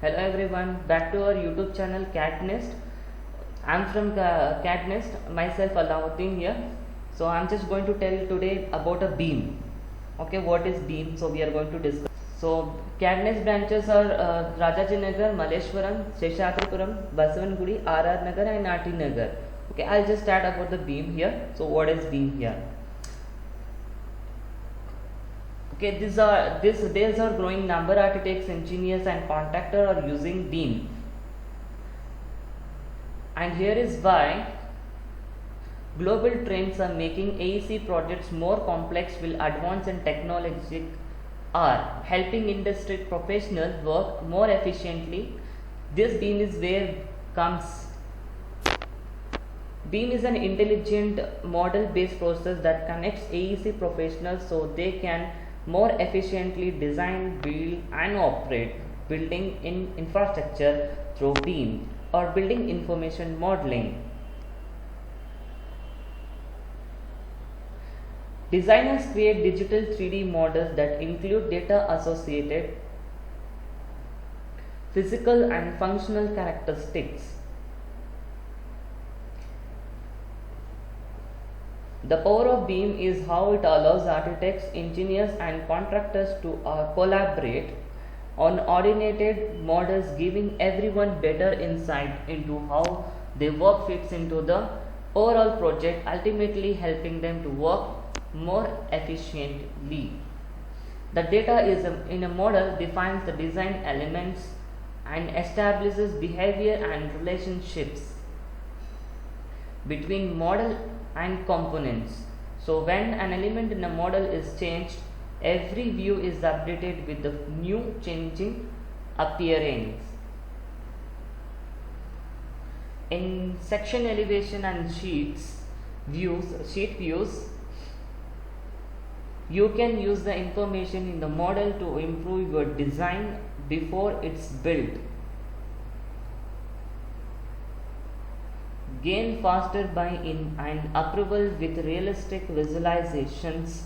Hello everyone, back to our YouTube channel CatNest. I'm from CatNest, myself Alauddin here. So I'm just going to tell today about a beam. Okay, what is beam? So we are going to discuss. So CatNest branches are Rajajinagar, Malleshwaram, Seshatripuram, Basavangudi, RR Nagar and RT Nagar. Okay, I'll just start about the beam here. So what is beam here? Okay, these days are growing number architects, engineers and contractors are using beam, and here is why global trends are making AEC projects more complex will advance in technology are helping industry professionals work more efficiently. This beam is where comes. Beam is an intelligent model based process that connects AEC professionals so they can more efficiently design, build and operate building in infrastructure through beam or building information modeling. Designers create digital 3D models that include data associated physical and functional characteristics. The power of beam is how it allows architects, engineers and contractors to collaborate on coordinated models, giving everyone better insight into how their work fits into the overall project, ultimately helping them to work more efficiently. The data is in a model defines the design elements and establishes behavior and relationships between model and components. So when an element in a model is changed, every view is updated with the new changing appearance. In section elevation and sheet views, you can use the information in the model to improve your design before it's built. Gain faster buy-in and approval with realistic visualizations.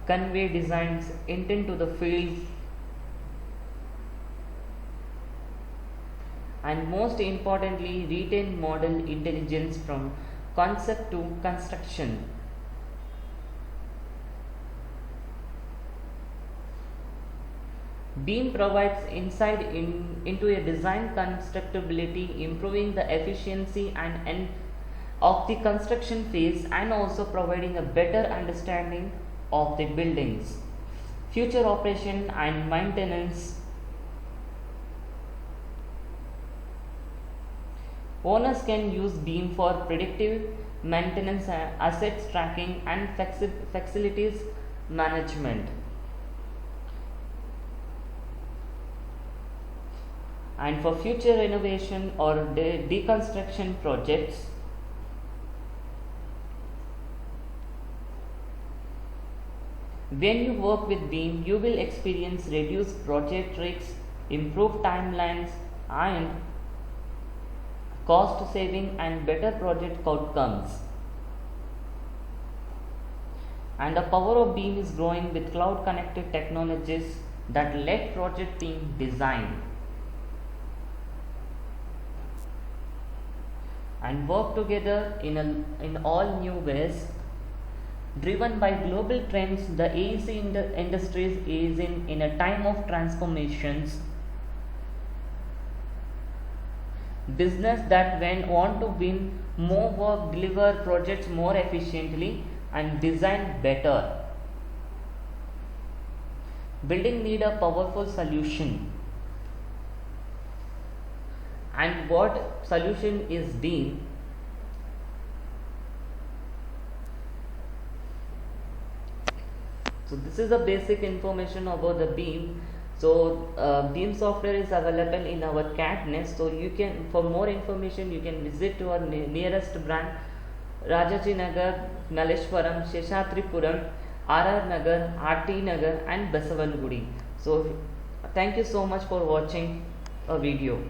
Convey design's intent to the field. And most importantly, retain model intelligence from concept to construction. Beam provides insight into a design constructability, improving the efficiency and of the construction phase and also providing a better understanding of the buildings, future operation and maintenance. Owners can use beam for predictive maintenance, assets tracking and facilities management. And for future renovation or deconstruction projects, when you work with beam, you will experience reduced project risks, improved timelines and cost saving and better project outcomes. And the power of beam is growing with cloud connected technologies that let project team design and work together in all new ways. Driven by global trends, the AEC industries is in a time of transformations. Business that want to win more work, deliver projects more efficiently and design better. Building need a powerful solution. And what solution is beam? So this is the basic information about the beam. So beam software is available in our CatNest. So you can, for more information, you can visit to our nearest branch, Rajajinagar, Malleshwaram, Seshatripuram, RR Nagar, RT Nagar and Basavangudi. So thank you so much for watching a video.